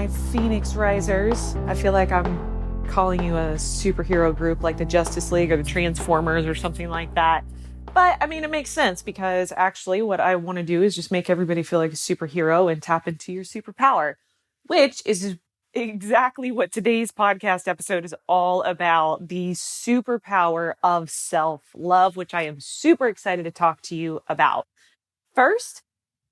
Phoenix Risers. I feel like I'm calling you a superhero group like the Justice League or the Transformers or something like that. But I mean, it makes sense because actually what I want to do is just make everybody feel like a superhero and tap into your superpower, which is exactly what today's podcast episode is all about, the superpower of self-love, which I am super excited to talk to you about. First,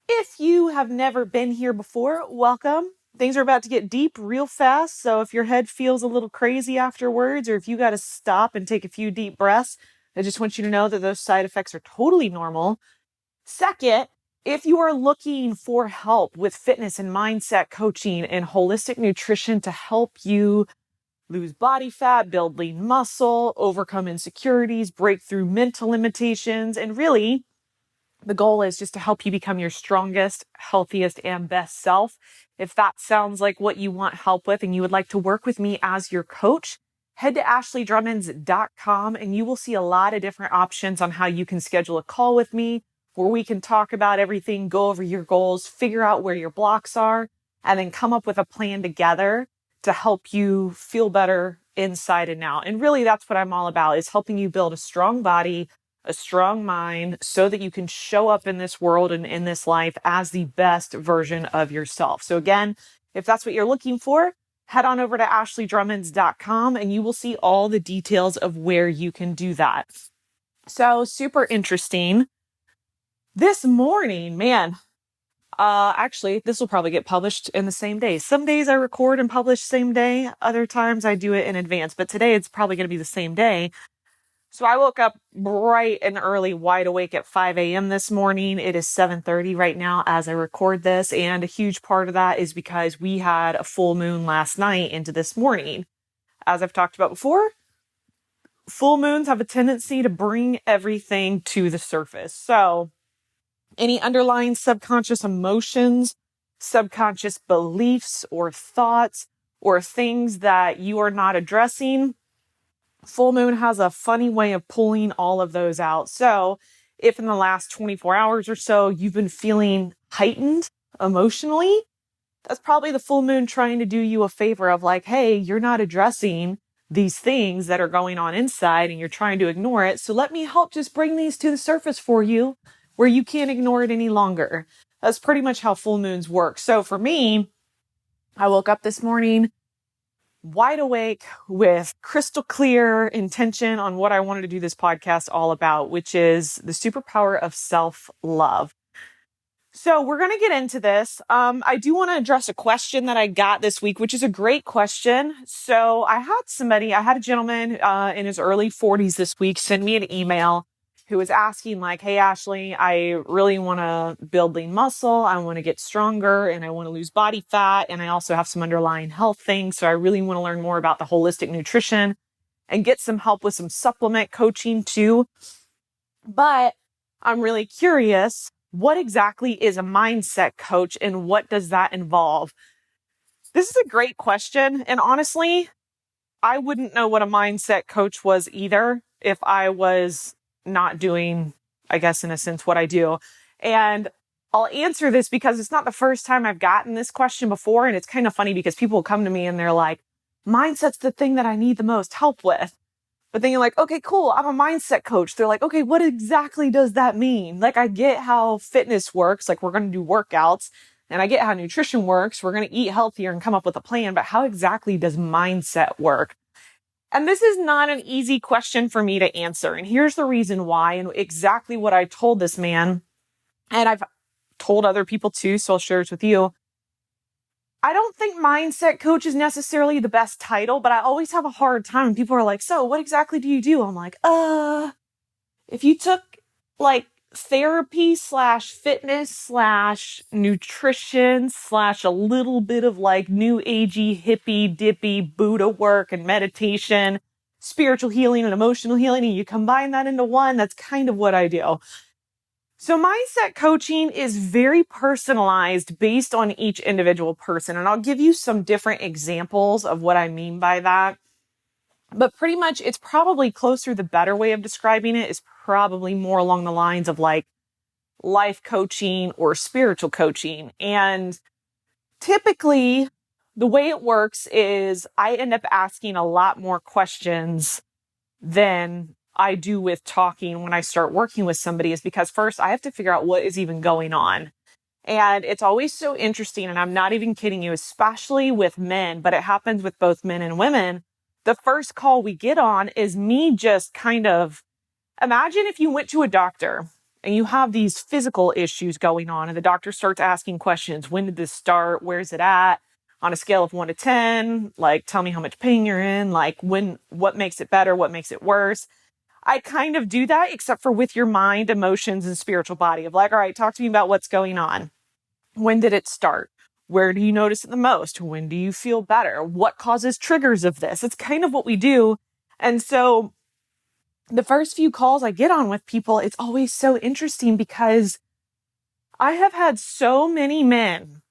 if you have never been here before, welcome. Things are about to get deep real fast, so if your head feels a little crazy afterwards, or if you got to stop and take a few deep breaths, I just want you to know that those side effects are totally normal. Second, if you are looking for help with fitness and mindset coaching and holistic nutrition to help you lose body fat, build lean muscle, overcome insecurities, break through mental limitations, and really, the goal is just to help you become your strongest, healthiest, and best self. If that sounds like what you want help with and you would like to work with me as your coach, head to ashleydrummons.com and you will see a lot of different options on how you can schedule a call with me where we can talk about everything, go over your goals, figure out where your blocks are, and then come up with a plan together to help you feel better inside and out. And really, that's what I'm all about, is helping you build a strong body, a strong mind, so that you can show up in this world and in this life as the best version of yourself. So again, if that's what you're looking for, head on over to ashleydrummons.com and you will see all the details of where you can do that. So super interesting. This morning, man, actually, this will probably get published in the same day. Some days I record and publish same day. Other times I do it in advance, but today it's probably going to be the same day. So I woke up bright and early, wide awake at 5 a.m. this morning. It is 7:30 right now as I record this. And a huge part of that is because we had a full moon last night into this morning. As I've talked about before, full moons have a tendency to bring everything to the surface. So any underlying subconscious emotions, subconscious beliefs or thoughts or things that you are not addressing, full moon has a funny way of pulling all of those out. So if in the last 24 hours or so, you've been feeling heightened emotionally, that's probably the full moon trying to do you a favor of like, hey, you're not addressing these things that are going on inside and you're trying to ignore it. So let me help just bring these to the surface for you where you can't ignore it any longer. That's pretty much how full moons work. So for me, I woke up this morning wide awake with crystal clear intention on what I wanted to do this podcast all about, which is the superpower of self-love. So we're going to get into this. I do want to address a question that I got this week, which is a great question. So I had a gentleman in his early 40s this week send me an email who was asking like, hey, Ashley, I really want to build lean muscle. I want to get stronger and I want to lose body fat. And I also have some underlying health things. So I really want to learn more about the holistic nutrition and get some help with some supplement coaching too. But I'm really curious, what exactly is a mindset coach and what does that involve? This is a great question. And honestly, I wouldn't know what a mindset coach was either if I was not doing, I guess, in a sense, what I do. And I'll answer this because it's not the first time I've gotten this question before. And it's kind of funny because people come to me and they're like, mindset's the thing that I need the most help with. But then you're like, okay, cool. I'm a mindset coach. They're like, okay, what exactly does that mean? Like, I get how fitness works. Like, we're going to do workouts and I get how nutrition works. We're going to eat healthier and come up with a plan. But how exactly does mindset work? And this is not an easy question for me to answer. And here's the reason why, and exactly what I told this man. And I've told other people too, so I'll share this with you. I don't think mindset coach is necessarily the best title, but I always have a hard time. People are like, so what exactly do you do? I'm like, if you took like therapy / fitness / nutrition / a little bit of like new agey, hippie, dippy Buddha work and meditation, spiritual healing and emotional healing, and you combine that into one, that's kind of what I do. So mindset coaching is very personalized based on each individual person. And I'll give you some different examples of what I mean by that. But pretty much it's probably closer. The better way of describing it is probably more along the lines of like life coaching or spiritual coaching. And typically the way it works is I end up asking a lot more questions than I do with talking when I start working with somebody, is because first I have to figure out what is even going on. And it's always so interesting, and I'm not even kidding you, especially with men, but it happens with both men and women. The first call we get on is me just kind of, imagine if you went to a doctor and you have these physical issues going on and the doctor starts asking questions. When did this start? Where's it at? On a scale of 1 to 10, like, tell me how much pain you're in, like what makes it better? What makes it worse? I kind of do that, except for with your mind, emotions, and spiritual body of like, all right, talk to me about what's going on. When did it start? Where do you notice it the most? When do you feel better? What causes triggers of this? It's kind of what we do. And so the first few calls I get on with people, it's always so interesting because I have had so many men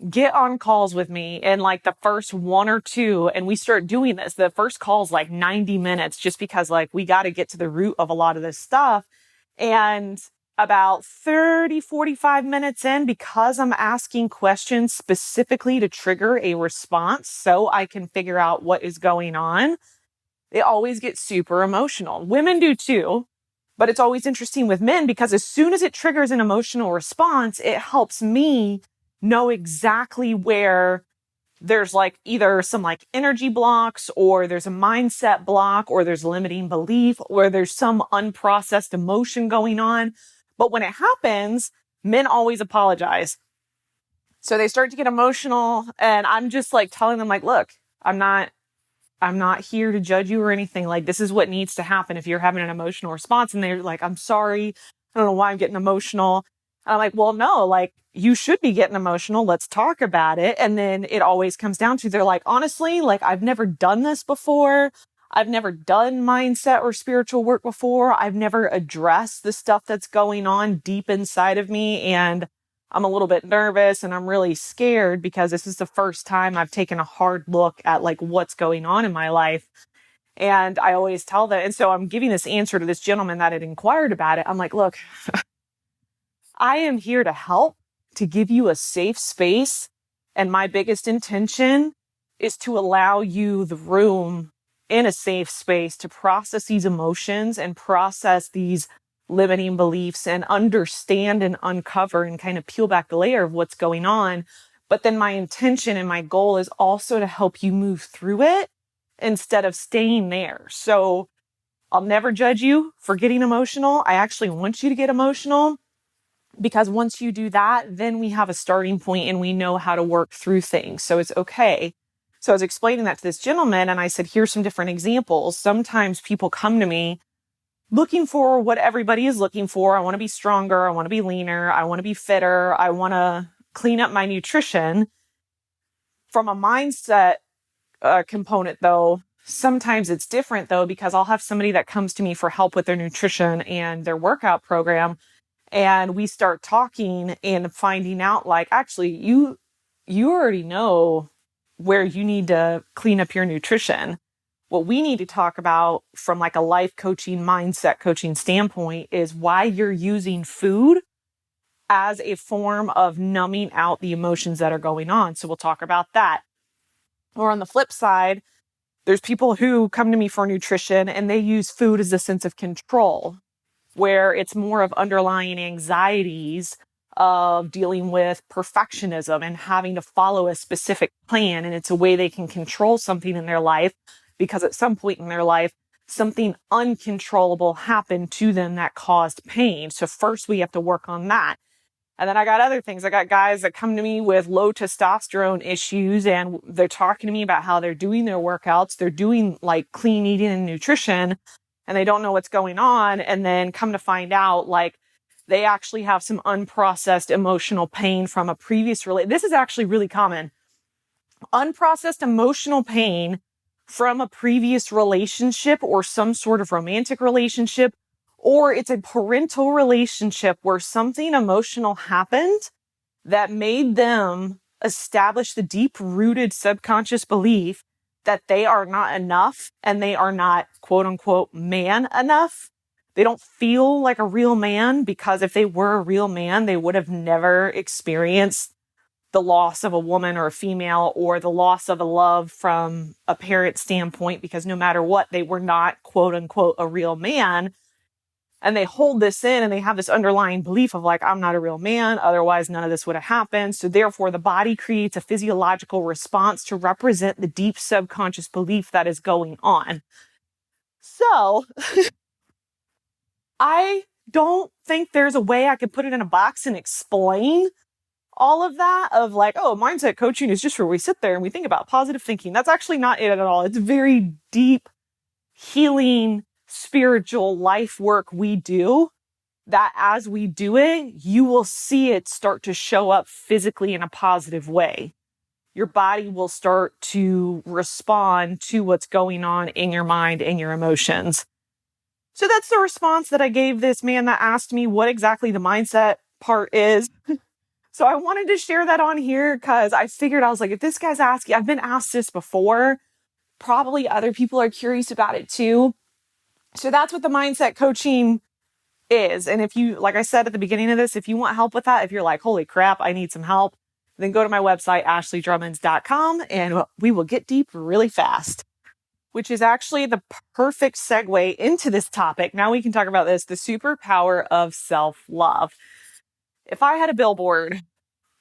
get on calls with me in like the first 1 or 2, and we start doing this. The first call is like 90 minutes just because like we got to get to the root of a lot of this stuff. And about 30, 45 minutes in, because I'm asking questions specifically to trigger a response so I can figure out what is going on, they always get super emotional. Women do too, but it's always interesting with men because as soon as it triggers an emotional response, it helps me know exactly where there's like either some like energy blocks, or there's a mindset block, or there's limiting belief, or there's some unprocessed emotion going on. But when it happens, men always apologize. So they start to get emotional, and I'm just like telling them like, look, I'm not here to judge you or anything. Like, this is what needs to happen if you're having an emotional response. And they're like, I'm sorry. I don't know why I'm getting emotional. And I'm like, well, no, like, you should be getting emotional. Let's talk about it. And then it always comes down to, they're like, honestly, like, I've never done this before. I've never done mindset or spiritual work before. I've never addressed the stuff that's going on deep inside of me. And I'm a little bit nervous and I'm really scared because this is the first time I've taken a hard look at like what's going on in my life. And I always tell them. And so I'm giving this answer to this gentleman that had inquired about it. I'm like, look, I am here to help, to give you a safe space. And my biggest intention is to allow you the room in a safe space to process these emotions and process these limiting beliefs and understand and uncover and kind of peel back the layer of what's going on. But then my intention and my goal is also to help you move through it instead of staying there. So I'll never judge you for getting emotional. I actually want you to get emotional, because once you do that, then we have a starting point and we know how to work through things. So it's okay. So I was explaining that to this gentleman and I said, here's some different examples. Sometimes people come to me looking for what everybody is looking for. I want to be stronger. I want to be leaner. I want to be fitter. I want to clean up my nutrition. From a mindset component though, sometimes it's different though, because I'll have somebody that comes to me for help with their nutrition and their workout program. And we start talking and finding out like, actually, you already know where you need to clean up your nutrition. What we need to talk about from like a life coaching, mindset coaching standpoint is why you're using food as a form of numbing out the emotions that are going on. So we'll talk about that. Or on the flip side, there's people who come to me for nutrition and they use food as a sense of control, where it's more of underlying anxieties of dealing with perfectionism and having to follow a specific plan. And it's a way they can control something in their life because at some point in their life, something uncontrollable happened to them that caused pain. So first we have to work on that. And then I got other things. I got guys that come to me with low testosterone issues and they're talking to me about how they're doing their workouts. They're doing like clean eating and nutrition and they don't know what's going on. And then come to find out like they actually have some unprocessed emotional pain from a previous relationship. This is actually really common. Unprocessed emotional pain from a previous relationship or some sort of romantic relationship, or it's a parental relationship where something emotional happened that made them establish the deep-rooted subconscious belief that they are not enough and they are not, quote unquote, man enough. They don't feel like a real man because if they were a real man, they would have never experienced the loss of a woman or a female, or the loss of a love from a parent standpoint, because no matter what, they were not, quote unquote, a real man. And they hold this in and they have this underlying belief of like, I'm not a real man. Otherwise, none of this would have happened. So therefore, the body creates a physiological response to represent the deep subconscious belief that is going on. So I don't think there's a way I could put it in a box and explain all of that of like, oh, mindset coaching is just where we sit there and we think about positive thinking. That's actually not it at all. It's very deep, healing, spiritual life work we do that as we do it, you will see it start to show up physically in a positive way. Your body will start to respond to what's going on in your mind and your emotions. So that's the response that I gave this man that asked me what exactly the mindset part is. So I wanted to share that on here because I figured, I was like, if this guy's asking, I've been asked this before, probably other people are curious about it too. So that's what the mindset coaching is. And if you, like I said at the beginning of this, if you want help with that, if you're like, holy crap, I need some help, then go to my website, ashleydrummons.com, and we will get deep really fast, which is actually the perfect segue into this topic. Now we can talk about this, the superpower of self-love. If I had a billboard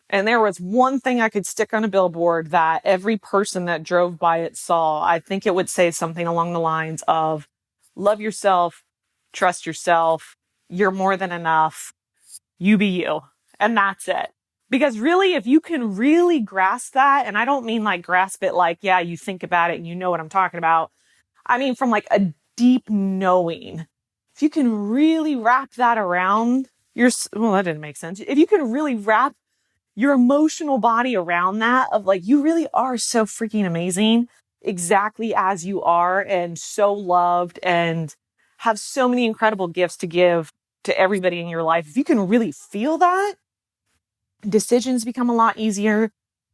and there was one thing I could stick on a billboard that every person that drove by it saw, I think it would say something along the lines of love yourself, trust yourself, you're more than enough, you be you. And that's it. Because really, if you can really grasp that, and I don't mean like grasp it like, yeah, you think about it and you know what I'm talking about. I mean, from like a deep knowing. If you can really wrap that around well, that didn't make sense. If you can really wrap your emotional body around that of like, you really are so freaking amazing exactly as you are and so loved and have so many incredible gifts to give to everybody in your life. If you can really feel that, decisions become a lot easier.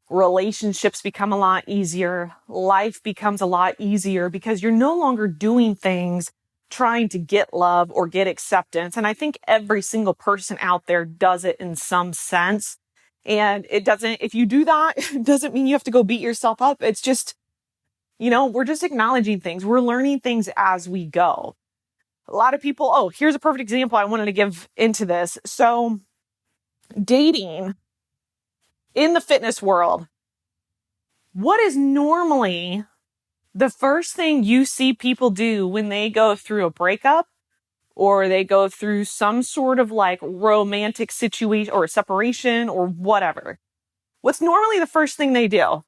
Relationships become a lot easier. Life becomes a lot easier because you're no longer doing things trying to get love or get acceptance. And I think every single person out there does it in some sense. And it doesn't, if you do that, it doesn't mean you have to go beat yourself up. It's just, we're just acknowledging things. We're learning things as we go. A lot of people, here's a perfect example I wanted to give into this. So dating in the fitness world, what is normally the first thing you see people do when they go through a breakup or they go through some sort of like romantic situation or separation or whatever? What's normally the first thing they do?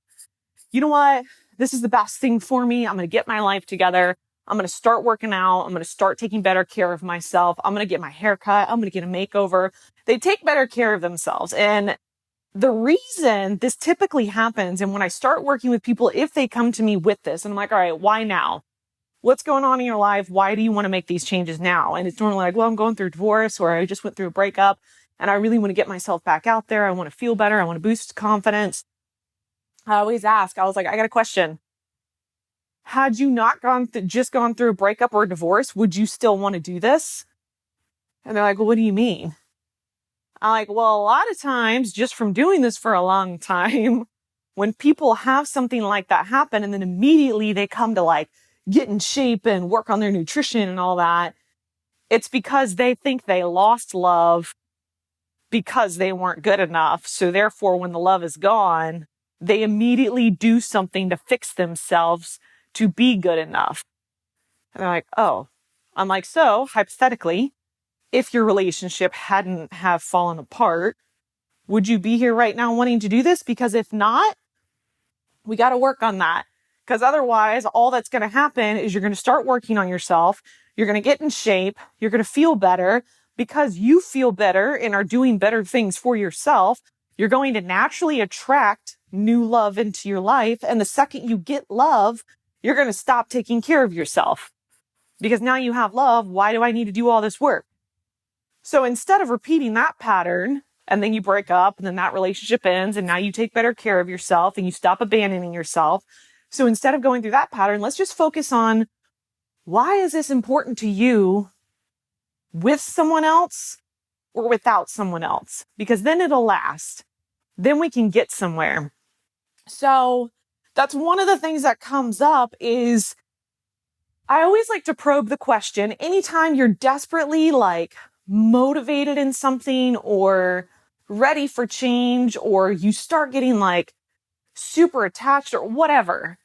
You know what? This is the best thing for me. I'm going to get my life together. I'm going to start working out. I'm going to start taking better care of myself. I'm going to get my hair cut. I'm going to get a makeover. They take better care of themselves. And the reason this typically happens, and when I start working with people, if they come to me with this, and I'm like, all right, why now? What's going on in your life? Why do you want to make these changes now? And it's normally like, well, I'm going through a divorce, or I just went through a breakup and I really want to get myself back out there. I want to feel better. I want to boost confidence. I always ask, I was like, I got a question. Had you not just gone through a breakup or a divorce, would you still want to do this? And they're like, well, what do you mean? I'm like, well, a lot of times just from doing this for a long time, when people have something like that happen and then immediately they come to like get in shape and work on their nutrition and all that, it's because they think they lost love because they weren't good enough. So therefore, when the love is gone, they immediately do something to fix themselves to be good enough. And they're like, oh. I'm like, so hypothetically, if your relationship hadn't have fallen apart, would you be here right now wanting to do this? Because if not, we got to work on that. Because otherwise, all that's going to happen is you're going to start working on yourself. You're going to get in shape. You're going to feel better. Because you feel better and are doing better things for yourself, you're going to naturally attract new love into your life. And the second you get love, you're going to stop taking care of yourself. Because now you have love. Why do I need to do all this work? So instead of repeating that pattern, and then you break up, and then that relationship ends, and now you take better care of yourself, and you stop abandoning yourself. So instead of going through that pattern, let's just focus on, why is this important to you with someone else or without someone else? Because then it'll last. then we can get somewhere. So that's one of the things that comes up is I always like to probe the question anytime you're desperately like motivated in something or ready for change, or you start getting like super attached or whatever.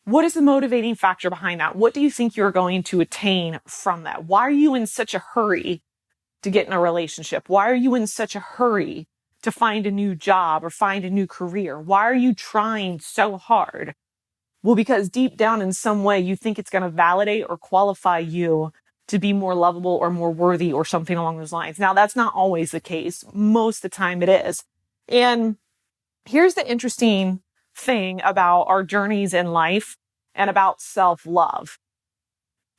What is the motivating factor behind that? What do you think you're going to attain from that? Why are you in such a hurry to get in a relationship? Why are you in such a hurry to find a new job or find a new career? Why are you trying so hard? Well, because deep down in some way, you think it's going to validate or qualify you to be more lovable or more worthy or something along those lines. Now, that's not always the case. Most of the time it is. And here's the interesting thing about our journeys in life and about self-love.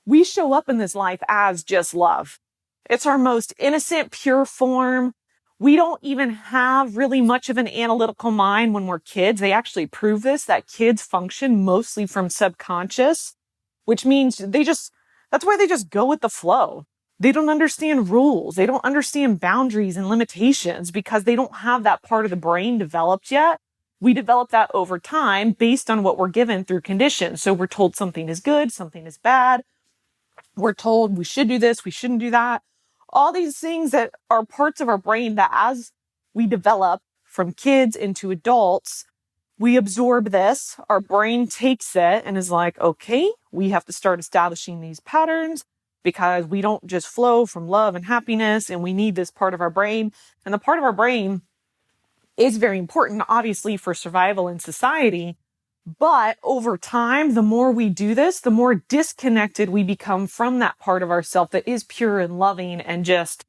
We show up in this life as just love. It's our most innocent, pure form. We don't even have really much of an analytical mind when we're kids. They actually prove this, that kids function mostly from subconscious, which means that's why they just go with the flow. They don't understand rules. They don't understand boundaries and limitations because they don't have that part of the brain developed yet. We develop that over time based on what we're given through conditions. So we're told something is good, something is bad. We're told we should do this, we shouldn't do that. All these things that are parts of our brain that as we develop from kids into adults, we absorb this, our brain takes it and is like, okay, we have to start establishing these patterns because we don't just flow from love and happiness, and we need this part of our brain. And the part of our brain is very important, obviously, for survival in society. But over time, the more we do this, the more disconnected we become from that part of ourself that is pure and loving and just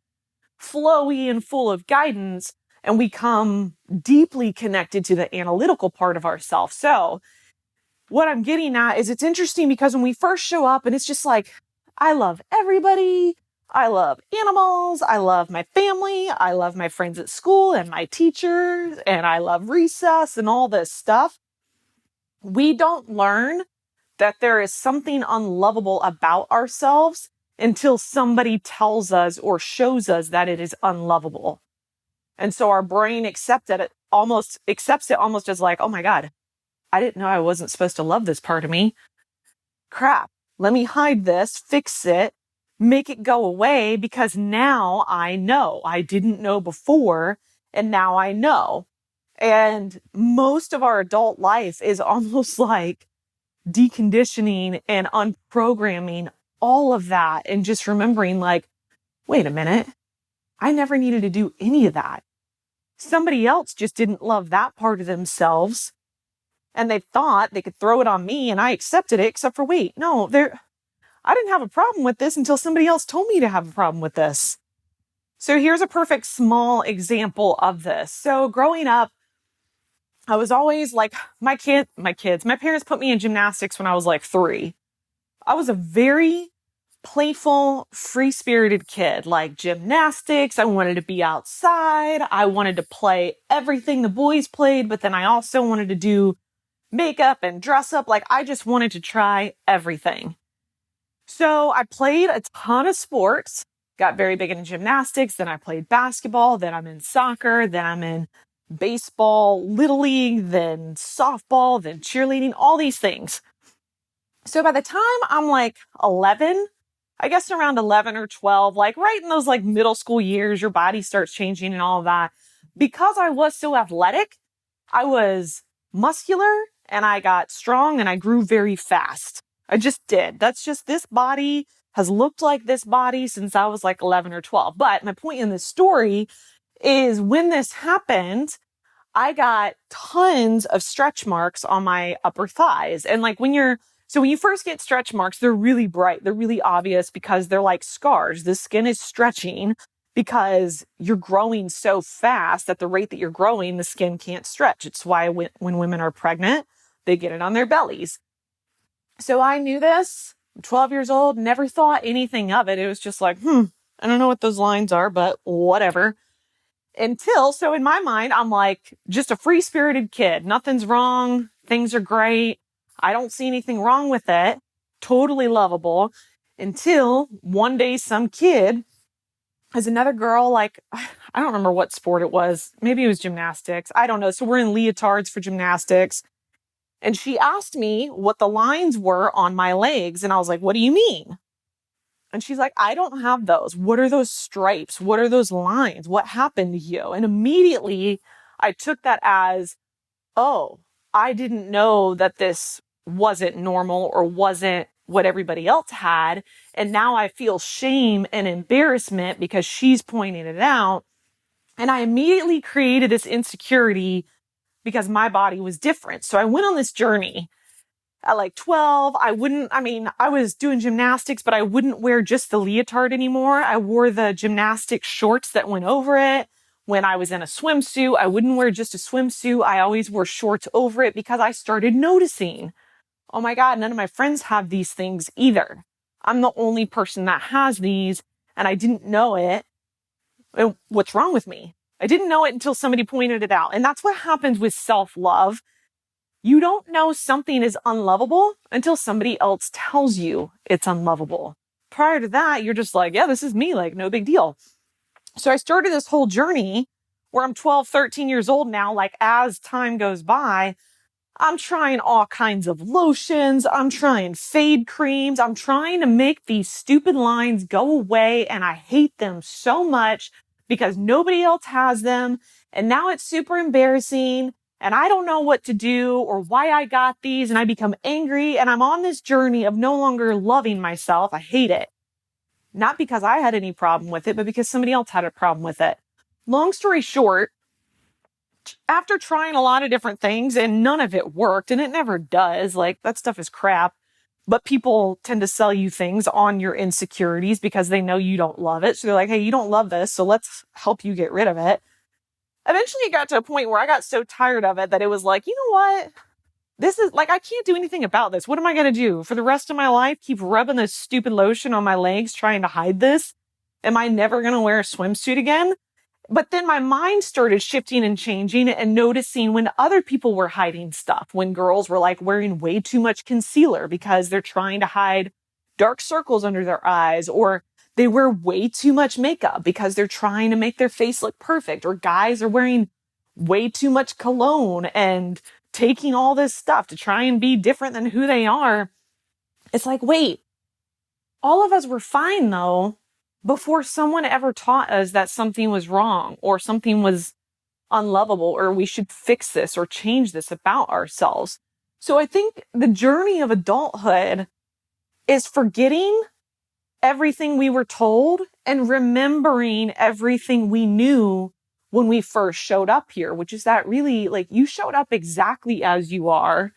flowy and full of guidance. And we come deeply connected to the analytical part of ourself. So what I'm getting at is it's interesting because when we first show up and it's just like, I love everybody. I love animals. I love my family. I love my friends at school and my teachers. And I love recess and all this stuff. We don't learn that there is something unlovable about ourselves until somebody tells us or shows us that it is unlovable. And so our brain accepts it almost as like, oh my God, I didn't know I wasn't supposed to love this part of me. Crap. Let me hide this, fix it, make it go away because now I know. I didn't know before and now I know. And most of our adult life is almost like deconditioning and unprogramming all of that and just remembering like, wait a minute, I never needed to do any of that. Somebody else just didn't love that part of themselves and they thought they could throw it on me and I accepted it, except for wait, no, I didn't have a problem with this until somebody else told me to have a problem with this. So here's a perfect small example of this. So growing up, I was always like, my parents put me in gymnastics when I was like 3. I was a very playful, free-spirited kid, like gymnastics. I wanted to be outside. I wanted to play everything the boys played, but then I also wanted to do makeup and dress up. Like I just wanted to try everything. So I played a ton of sports, got very big into gymnastics. Then I played basketball. Then I'm in soccer. Then I'm in baseball, little league, then softball, then cheerleading, all these things. So by the time I'm like 11, I guess around 11 or 12, like right in those like middle school years, your body starts changing and all of that. Because I was so athletic, I was muscular and I got strong and I grew very fast. I just did. That's just, this body has looked like this body since I was like 11 or 12. But my point in this story is when this happened, I got tons of stretch marks on my upper thighs. And like when you first get stretch marks, they're really bright. They're really obvious because they're like scars. The skin is stretching because you're growing so fast at the rate that you're growing, the skin can't stretch. It's why when women are pregnant, they get it on their bellies. So I knew this. I'm 12 years old, never thought anything of it. It was just like, I don't know what those lines are, but whatever. So in my mind, I'm like just a free-spirited kid. Nothing's wrong. Things are great. I don't see anything wrong with it. Totally lovable. Until one day some kid is another girl, like, I don't remember what sport it was. Maybe it was gymnastics. I don't know. So we're in leotards for gymnastics. And she asked me what the lines were on my legs. And I was like, what do you mean? And she's like, I don't have those. What are those stripes? What are those lines? What happened to you? And immediately I took that as, oh, I didn't know that this wasn't normal or wasn't what everybody else had. And now I feel shame and embarrassment because she's pointing it out. And I immediately created this insecurity because my body was different. So I went on this journey at like 12. I was doing gymnastics, but I wouldn't wear just the leotard anymore. I wore the gymnastic shorts that went over it. When I was in a swimsuit, I wouldn't wear just a swimsuit. I always wore shorts over it because I started noticing, oh my God, none of my friends have these things either. I'm the only person that has these, and I didn't know it. What's wrong with me? I didn't know it until somebody pointed it out. And that's what happens with self-love. You don't know something is unlovable until somebody else tells you it's unlovable. Prior to that, you're just like, yeah, this is me, like no big deal. So I started this whole journey where I'm 12, 13 years old now. Like as time goes by, I'm trying all kinds of lotions. I'm trying fade creams. I'm trying to make these stupid lines go away. And I hate them so much because nobody else has them. And now it's super embarrassing. And I don't know what to do or why I got these. And I become angry. And I'm on this journey of no longer loving myself. I hate it. Not because I had any problem with it, but because somebody else had a problem with it. Long story short, after trying a lot of different things and none of it worked, and it never does, like that stuff is crap, but people tend to sell you things on your insecurities because they know you don't love it. So they're like, hey, you don't love this, so let's help you get rid of it. Eventually it got to a point where I got so tired of it that it was like, you know what? This is like, I can't do anything about this. What am I going to do for the rest of my life? Keep rubbing this stupid lotion on my legs, trying to hide this? Am I never going to wear a swimsuit again? But then my mind started shifting and changing and noticing when other people were hiding stuff, when girls were like wearing way too much concealer because they're trying to hide dark circles under their eyes, or they wear way too much makeup because they're trying to make their face look perfect, or guys are wearing way too much cologne and taking all this stuff to try and be different than who they are. It's like, wait, all of us were fine though, before someone ever taught us that something was wrong or something was unlovable or we should fix this or change this about ourselves. So I think the journey of adulthood is forgetting everything we were told and remembering everything we knew when we first showed up here, which is that really, like, you showed up exactly as you are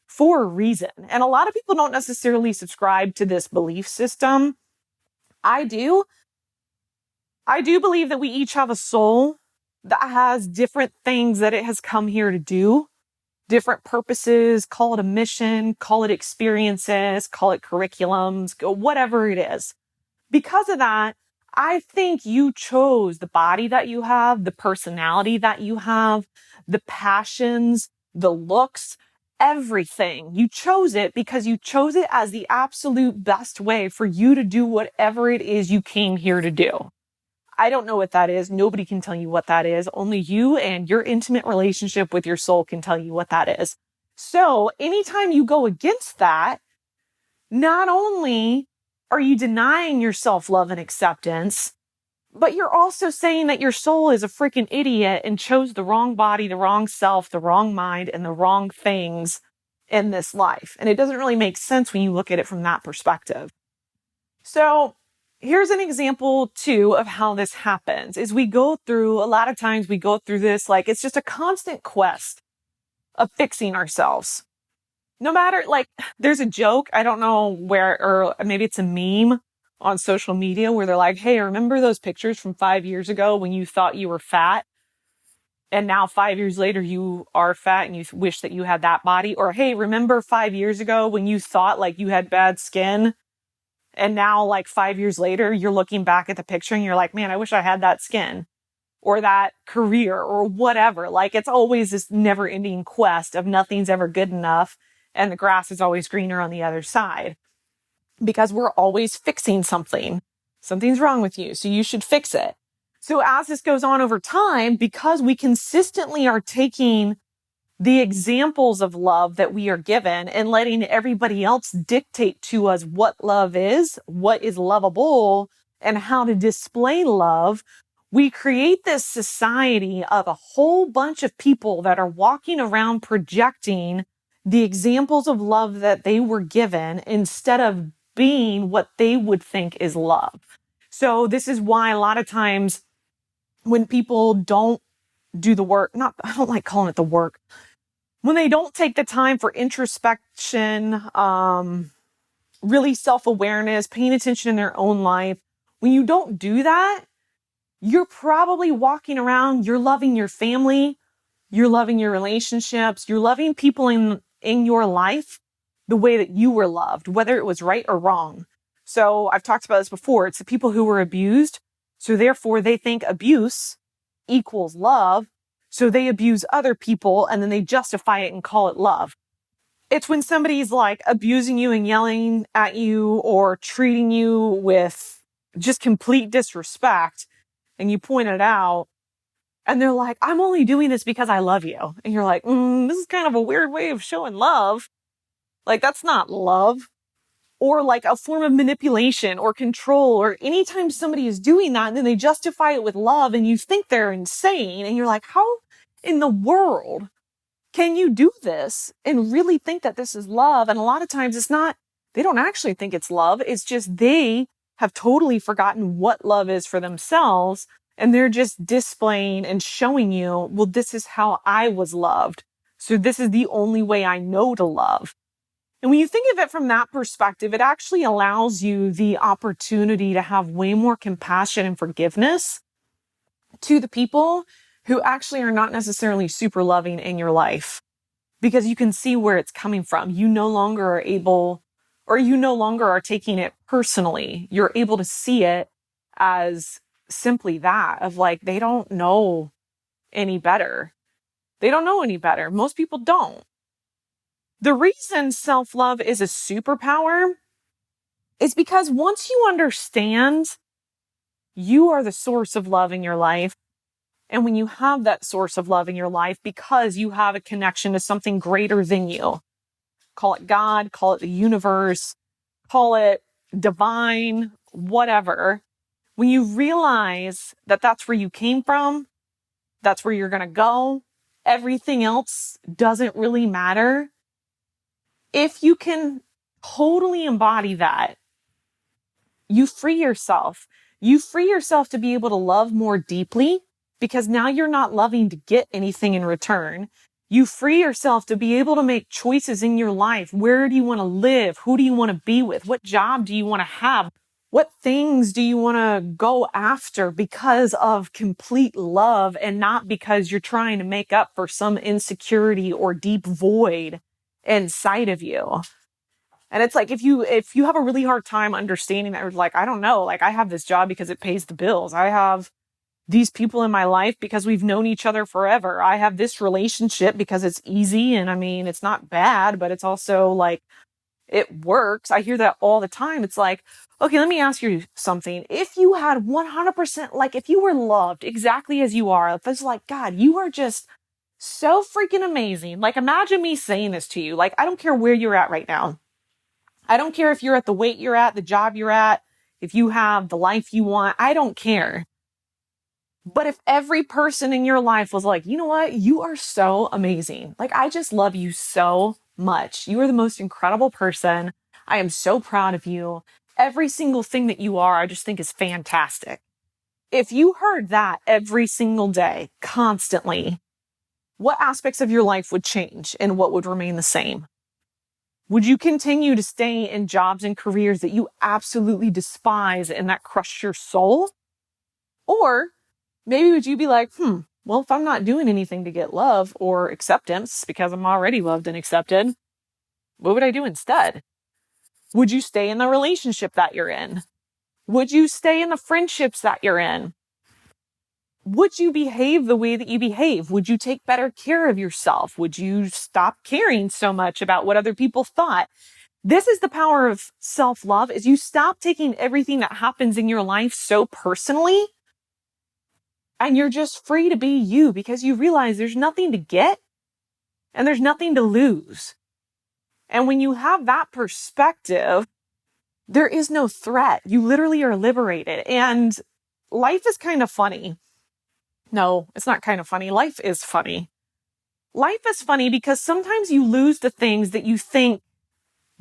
for a reason. And a lot of people don't necessarily subscribe to this belief system. I do. I do believe that we each have a soul that has different things that it has come here to do, different purposes, call it a mission, call it experiences, call it curriculums, whatever it is. Because of that, I think you chose the body that you have, the personality that you have, the passions, the looks, everything. You chose it because you chose it as the absolute best way for you to do whatever it is you came here to do. I don't know what that is. Nobody can tell you what that is. Only you and your intimate relationship with your soul can tell you what that is. So anytime you go against that, not only are you denying your self-love and acceptance, but you're also saying that your soul is a freaking idiot and chose the wrong body, the wrong self, the wrong mind, and the wrong things in this life. And it doesn't really make sense when you look at it from that perspective. So here's an example too of how this happens is a lot of times we go through this, like it's just a constant quest of fixing ourselves. No matter, like, there's a joke, I don't know where, or maybe it's a meme on social media where they're like, hey, remember those pictures from 5 years ago when you thought you were fat? And now 5 years later, you are fat and you wish that you had that body? Or, hey, remember 5 years ago when you thought like you had bad skin? And now like 5 years later, you're looking back at the picture and you're like, man, I wish I had that skin or that career or whatever. Like it's always this never ending quest of nothing's ever good enough. And the grass is always greener on the other side because we're always fixing something. Something's wrong with you, so you should fix it. So as this goes on over time, because we consistently are taking the examples of love that we are given and letting everybody else dictate to us what love is, what is lovable, and how to display love, we create this society of a whole bunch of people that are walking around projecting the examples of love that they were given instead of being what they would think is love. So this is why a lot of times when people don't do the work, I don't like calling it the work, when they don't take the time for introspection, really self-awareness, paying attention in their own life, when you don't do that, you're probably walking around, you're loving your family, you're loving your relationships, you're loving people in your life the way that you were loved, whether it was right or wrong. So I've talked about this before. It's the people who were abused. So therefore they think abuse equals love. So they abuse other people and then they justify it and call it love. It's when somebody's like abusing you and yelling at you or treating you with just complete disrespect and you point it out and they're like, I'm only doing this because I love you. And you're like, this is kind of a weird way of showing love. Like, that's not love. Or like a form of manipulation or control, or anytime somebody is doing that and then they justify it with love and you think they're insane and you're like, how in the world can you do this and really think that this is love? And a lot of times it's not, they don't actually think it's love. It's just they have totally forgotten what love is for themselves. And they're just displaying and showing you, well, this is how I was loved. So this is the only way I know to love. And when you think of it from that perspective, it actually allows you the opportunity to have way more compassion and forgiveness to the people who actually are not necessarily super loving in your life, because you can see where it's coming from. You no longer are able, or you no longer are taking it personally. You're able to see it as simply that of like, they don't know any better. They don't know any better. Most people don't. The reason self-love is a superpower is because once you understand you are the source of love in your life, and when you have that source of love in your life because you have a connection to something greater than you, call it God, call it the universe, call it divine, whatever, when you realize that that's where you came from, that's where you're going to go, everything else doesn't really matter. If you can totally embody that, you free yourself. You free yourself to be able to love more deeply because now you're not loving to get anything in return. You free yourself to be able to make choices in your life. Where do you want to live? Who do you want to be with? What job do you want to have? What things do you want to go after because of complete love and not because you're trying to make up for some insecurity or deep void inside of you? And it's like, if you have a really hard time understanding that, or like, I don't know, like I have this job because it pays the bills. I have these people in my life because we've known each other forever. I have this relationship because it's easy. And I mean, it's not bad, but it's also like, it works. I hear that all the time. It's like, okay, let me ask you something. If you had 100%, like if you were loved exactly as you are, if it's like, God, you are just so freaking amazing. Like, imagine me saying this to you. Like, I don't care where you're at right now. I don't care if you're at the weight you're at, the job you're at, if you have the life you want. I don't care. But if every person in your life was like, you know what? You are so amazing. Like, I just love you so much. You are the most incredible person. I am so proud of you. Every single thing that you are, I just think is fantastic. If you heard that every single day, constantly, what aspects of your life would change and what would remain the same? Would you continue to stay in jobs and careers that you absolutely despise and that crush your soul? Or maybe would you be like, well, if I'm not doing anything to get love or acceptance because I'm already loved and accepted, what would I do instead? Would you stay in the relationship that you're in? Would you stay in the friendships that you're in? Would you behave the way that you behave? Would you take better care of yourself? Would you stop caring so much about what other people thought? This is the power of self-love, is you stop taking everything that happens in your life so personally, and you're just free to be you because you realize there's nothing to get and there's nothing to lose. And when you have that perspective, there is no threat. You literally are liberated. And life is kind of funny. No, it's not kind of funny. Life is funny. Life is funny because sometimes you lose the things that you think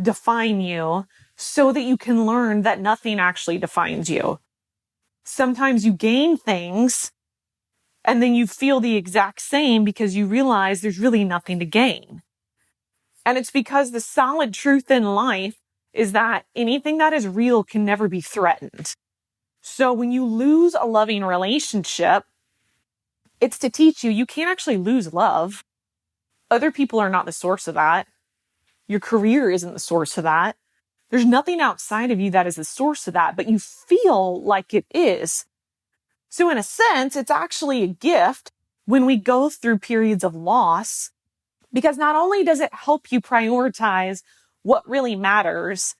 define you so that you can learn that nothing actually defines you. Sometimes you gain things and then you feel the exact same because you realize there's really nothing to gain. And it's because the solid truth in life is that anything that is real can never be threatened. So when you lose a loving relationship, it's to teach you can't actually lose love. Other people are not the source of that. Your career isn't the source of that. There's nothing outside of you that is the source of that, but you feel like it is. So in a sense, it's actually a gift when we go through periods of loss, because not only does it help you prioritize what really matters,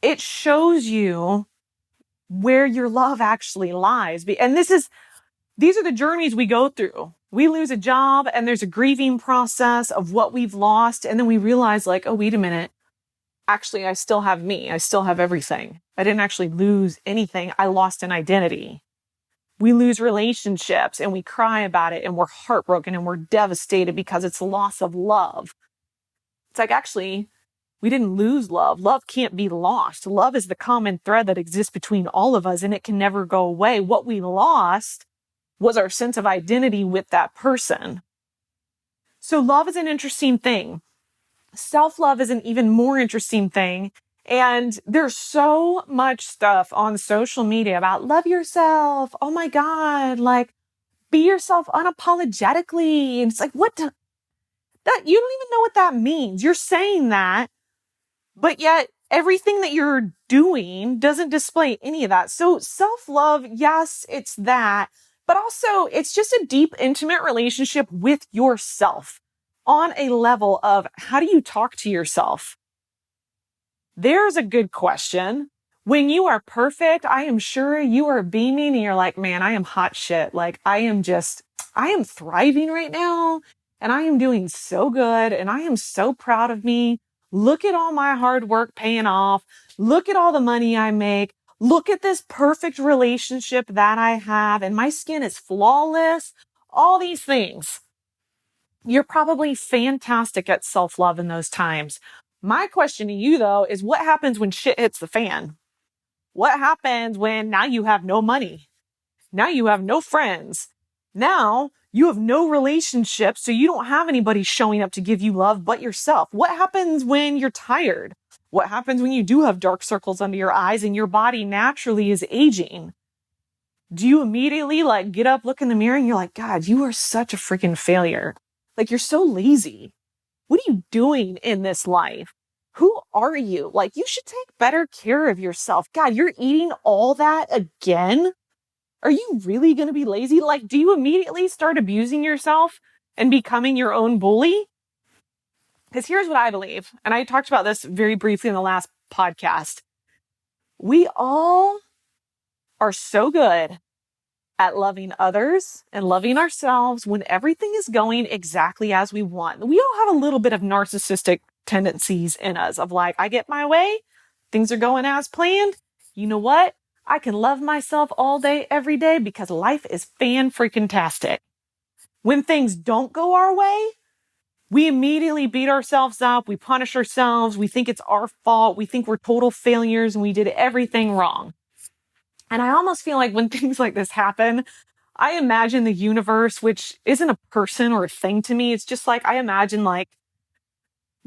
it shows you where your love actually lies. And these are the journeys we go through. We lose a job and there's a grieving process of what we've lost. And then we realize like, oh, wait a minute. Actually, I still have me. I still have everything. I didn't actually lose anything. I lost an identity. We lose relationships and we cry about it and we're heartbroken and we're devastated because it's loss of love. It's like, actually, we didn't lose love. Love can't be lost. Love is the common thread that exists between all of us and it can never go away. What we lost was our sense of identity with that person. So love is an interesting thing. Self-love is an even more interesting thing. And there's so much stuff on social media about love yourself. Oh my God, like be yourself unapologetically. And it's like, that you don't even know what that means. You're saying that, but yet everything that you're doing doesn't display any of that. So self-love, yes, it's that, but also it's just a deep, intimate relationship with yourself on a level of how do you talk to yourself? There's a good question. When you are perfect, I am sure you are beaming and you're like, man, I am hot shit. Like I am thriving right now and I am doing so good and I am so proud of me. Look at all my hard work paying off. Look at all the money I make. Look at this perfect relationship that I have and my skin is flawless. All these things. You're probably fantastic at self-love in those times. My question to you, though, is what happens when shit hits the fan? What happens when now you have no money? Now you have no friends. Now you have no relationship, so you don't have anybody showing up to give you love but yourself. What happens when you're tired? What happens when you do have dark circles under your eyes and your body naturally is aging? Do you immediately like get up, look in the mirror, and you're like, God, you are such a freaking failure. Like you're so lazy. What are you doing in this life? Who are you? Like, you should take better care of yourself. God, you're eating all that again? Are you really going to be lazy? Like, do you immediately start abusing yourself and becoming your own bully? Because here's what I believe, and I talked about this very briefly in the last podcast. We all are so good at loving others and loving ourselves when everything is going exactly as we want. We all have a little bit of narcissistic tendencies in us of like, I get my way, things are going as planned. You know what? I can love myself all day, every day because life is fan-freaking-tastic. When things don't go our way, we immediately beat ourselves up. We punish ourselves. We think it's our fault. We think we're total failures and we did everything wrong. And I almost feel like when things like this happen, I imagine the universe, which isn't a person or a thing to me. It's just like, I imagine like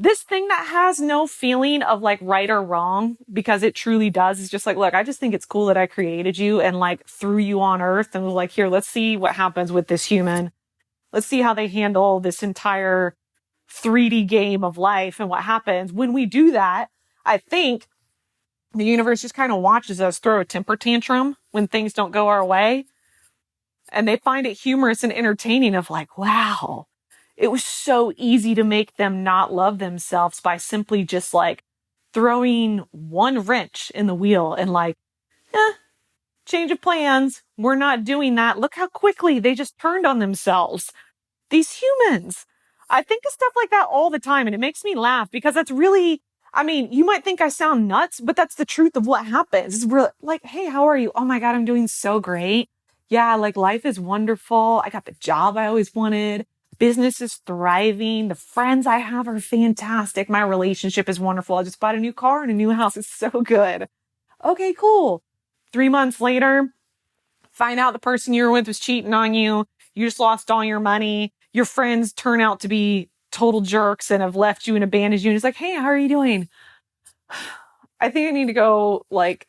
this thing that has no feeling of like right or wrong because it truly does. It's just like, look, I just think it's cool that I created you and like threw you on earth and was like, here, let's see what happens with this human. Let's see how they handle this entire 3D game of life and what happens. When we do that, I think the universe just kind of watches us throw a temper tantrum when things don't go our way. And they find it humorous and entertaining of like, wow, it was so easy to make them not love themselves by simply just like throwing one wrench in the wheel and like, eh, change of plans. We're not doing that. Look how quickly they just turned on themselves. These humans. I think of stuff like that all the time, and it makes me laugh because that's really, I mean, you might think I sound nuts, but that's the truth of what happens. We're like, hey, how are you? Oh my God, I'm doing so great. Yeah, like life is wonderful. I got the job I always wanted. Business is thriving. The friends I have are fantastic. My relationship is wonderful. I just bought a new car and a new house. It's so good. Okay, cool. 3 months later, find out the person you were with was cheating on you. You just lost all your money. Your friends turn out to be total jerks and have left you and abandoned you. And it's like, hey, how are you doing? I think I need to go, like,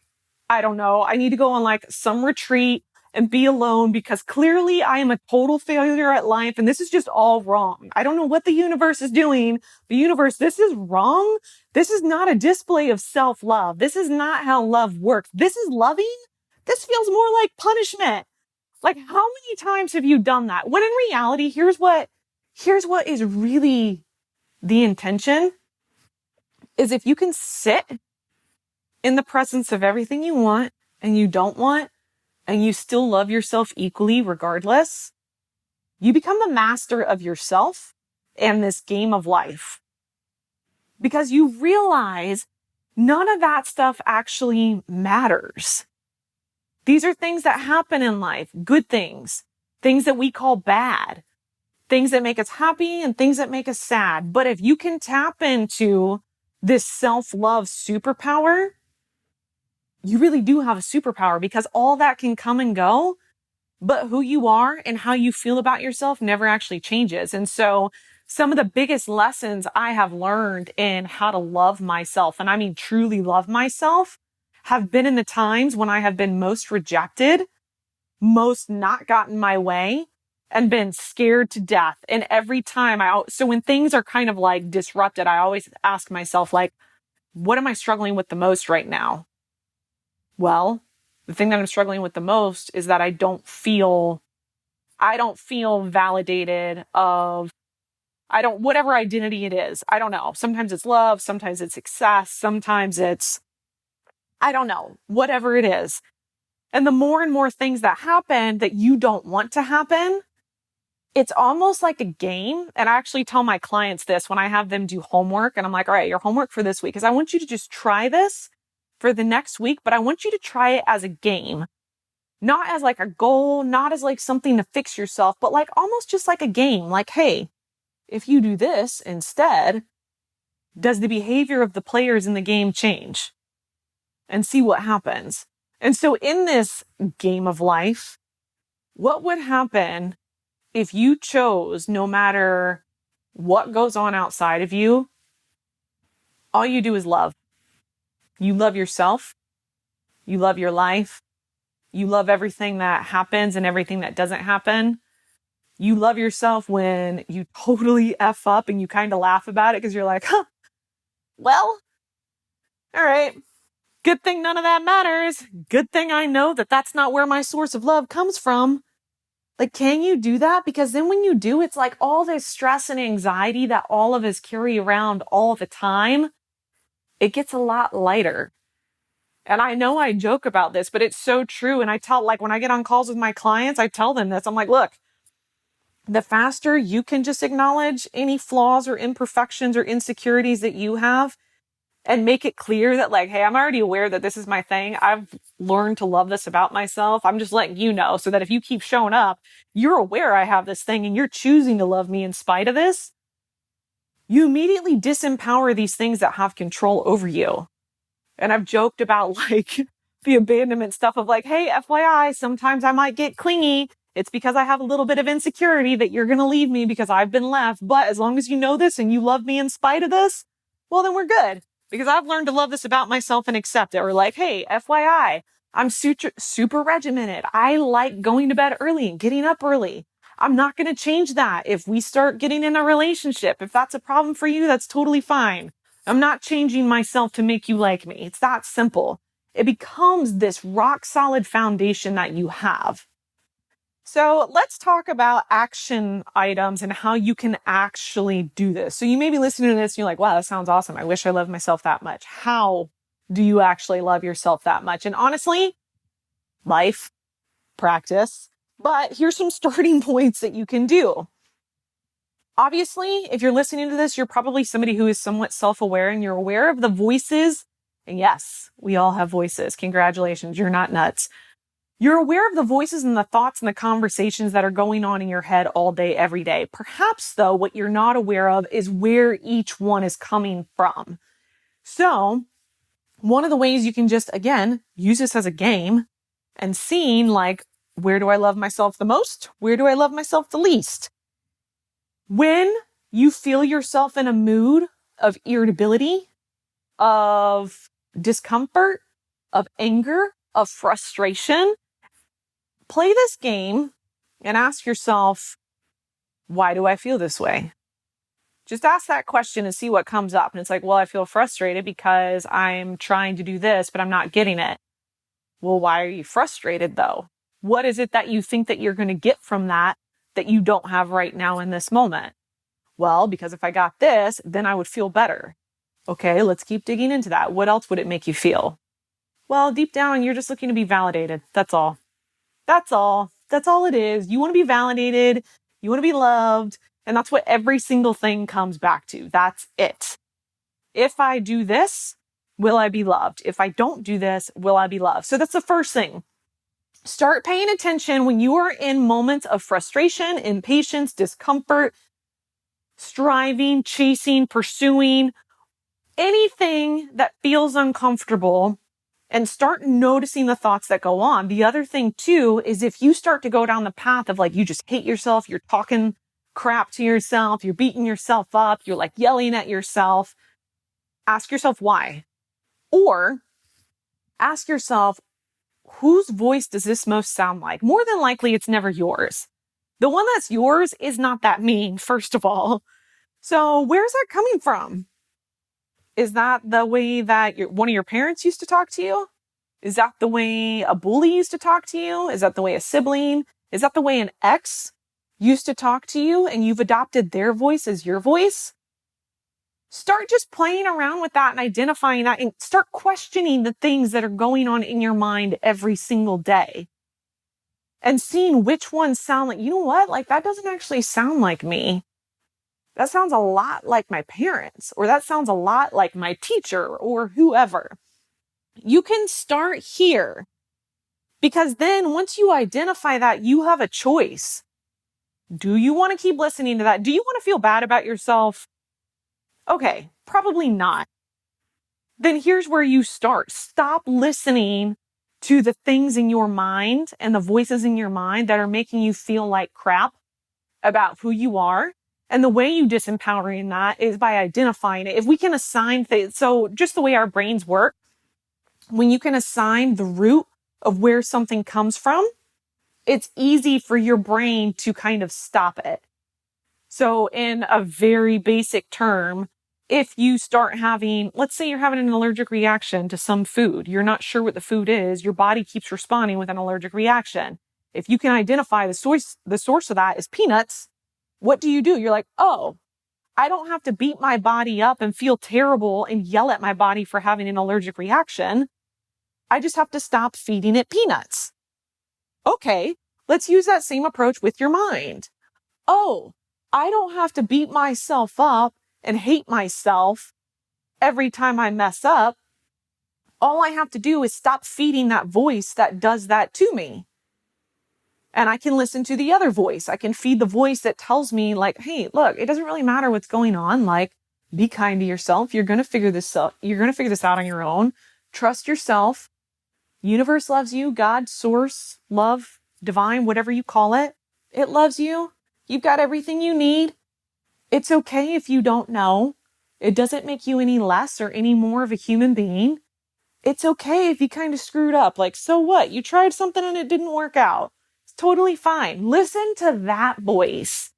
I don't know. I need to go on like some retreat and be alone because clearly I am a total failure at life and this is just all wrong. I don't know what the universe is doing. The universe, this is wrong. This is not a display of self-love. This is not how love works. This is loving. This feels more like punishment. Like, how many times have you done that? When in reality, here's what is really the intention is if you can sit in the presence of everything you want and you don't want, and you still love yourself equally regardless, you become the master of yourself and this game of life. Because you realize none of that stuff actually matters. These are things that happen in life, good things that we call bad, things that make us happy and things that make us sad. But if you can tap into this self-love superpower, you really do have a superpower because all that can come and go, but who you are and how you feel about yourself never actually changes. And so some of the biggest lessons I have learned in how to love myself, and I mean truly love myself, have been in the times when I have been most rejected, most not gotten my way, and been scared to death. And every time so when things are kind of like disrupted, I always ask myself, like, what am I struggling with the most right now? Well, the thing that I'm struggling with the most is that I don't feel validated whatever identity it is. I don't know. Sometimes it's love. Sometimes it's success. Sometimes it's, I don't know, whatever it is. And the more and more things that happen that you don't want to happen, it's almost like a game. And I actually tell my clients this when I have them do homework and I'm like, all right, your homework for this week is I want you to just try this for the next week, but I want you to try it as a game, not as like a goal, not as like something to fix yourself, but like almost just like a game. Like, hey, if you do this instead, does the behavior of the players in the game change? And see what happens. And so in this game of life, what would happen if you chose, no matter what goes on outside of you, all you do is love? You love yourself. You love your life. You love everything that happens and everything that doesn't happen. You love yourself when you totally F up and you kind of laugh about it because you're like, huh, well, all right. Good thing none of that matters. Good thing I know that that's not where my source of love comes from. Like, can you do that? Because then when you do, it's like all this stress and anxiety that all of us carry around all the time, it gets a lot lighter. And I know I joke about this, but it's so true. And I tell, like, when I get on calls with my clients, I tell them this. I'm like, look, the faster you can just acknowledge any flaws or imperfections or insecurities that you have and make it clear that, like, hey, I'm already aware that this is my thing. I've learned to love this about myself. I'm just letting you know so that if you keep showing up, you're aware I have this thing and you're choosing to love me in spite of this. You immediately disempower these things that have control over you. And I've joked about like the abandonment stuff of like, hey, FYI, sometimes I might get clingy. It's because I have a little bit of insecurity that you're going to leave me because I've been left. But as long as you know this and you love me in spite of this, well, then we're good. Because I've learned to love this about myself and accept it. Or like, hey, FYI, I'm super regimented. I like going to bed early and getting up early. I'm not going to change that if we start getting in a relationship. If that's a problem for you, that's totally fine. I'm not changing myself to make you like me. It's that simple. It becomes this rock solid foundation that you have. So let's talk about action items and how you can actually do this. So you may be listening to this and you're like, wow, that sounds awesome. I wish I loved myself that much. How do you actually love yourself that much? And honestly, life, practice, but here's some starting points that you can do. Obviously, if you're listening to this, you're probably somebody who is somewhat self-aware and you're aware of the voices. And yes, we all have voices. Congratulations. You're not nuts. You're aware of the voices and the thoughts and the conversations that are going on in your head all day, every day. Perhaps, though, what you're not aware of is where each one is coming from. So, one of the ways you can just, again, use this as a game and seeing, like, where do I love myself the most? Where do I love myself the least? When you feel yourself in a mood of irritability, of discomfort, of anger, of frustration, play this game and ask yourself, why do I feel this way? Just ask that question and see what comes up. And it's like, well, I feel frustrated because I'm trying to do this, but I'm not getting it. Well, why are you frustrated though? What is it that you think that you're going to get from that you don't have right now in this moment? Well, because if I got this, then I would feel better. Okay, let's keep digging into that. What else would it make you feel? Well, deep down, you're just looking to be validated. That's all. That's all. That's all it is. You want to be validated. You want to be loved. And that's what every single thing comes back to. That's it. If I do this, will I be loved? If I don't do this, will I be loved? So that's the first thing. Start paying attention when you are in moments of frustration, impatience, discomfort, striving, chasing, pursuing, anything that feels uncomfortable, and start noticing the thoughts that go on. The other thing too is if you start to go down the path of like, you just hate yourself, you're talking crap to yourself, you're beating yourself up, you're like yelling at yourself, ask yourself why. Or ask yourself, whose voice does this most sound like? More than likely, it's never yours. The one that's yours is not that mean, first of all. So where's that coming from? Is that the way that one of your parents used to talk to you? Is that the way a bully used to talk to you? Is that the way a sibling? Is that the way an ex used to talk to you and you've adopted their voice as your voice? Start just playing around with that and identifying that and start questioning the things that are going on in your mind every single day and seeing which ones sound like, you know what? Like that doesn't actually sound like me. That sounds a lot like my parents, or that sounds a lot like my teacher or whoever. You can start here because then once you identify that, you have a choice. Do you want to keep listening to that? Do you want to feel bad about yourself? Okay, probably not. Then here's where you start. Stop listening to the things in your mind and the voices in your mind that are making you feel like crap about who you are. And the way you disempowering that is by identifying it. If we can assign things, so just the way our brains work, when you can assign the root of where something comes from, it's easy for your brain to kind of stop it. So in a very basic term, if you start having, let's say you're having an allergic reaction to some food, you're not sure what the food is, your body keeps responding with an allergic reaction. If you can identify the source of that is peanuts, what do? You're like, oh, I don't have to beat my body up and feel terrible and yell at my body for having an allergic reaction. I just have to stop feeding it peanuts. Okay, let's use that same approach with your mind. Oh, I don't have to beat myself up and hate myself every time I mess up. All I have to do is stop feeding that voice that does that to me. And I can listen to the other voice. I can feed the voice that tells me like, hey, look, it doesn't really matter what's going on. Like, be kind to yourself. You're going to figure this out. You're going to figure this out on your own. Trust yourself. Universe loves you. God, source, love, divine, whatever you call it. It loves you. You've got everything you need. It's okay if you don't know. It doesn't make you any less or any more of a human being. It's okay if you kind of screwed up. Like, so what? You tried something and it didn't work out. It's totally fine. Listen to that voice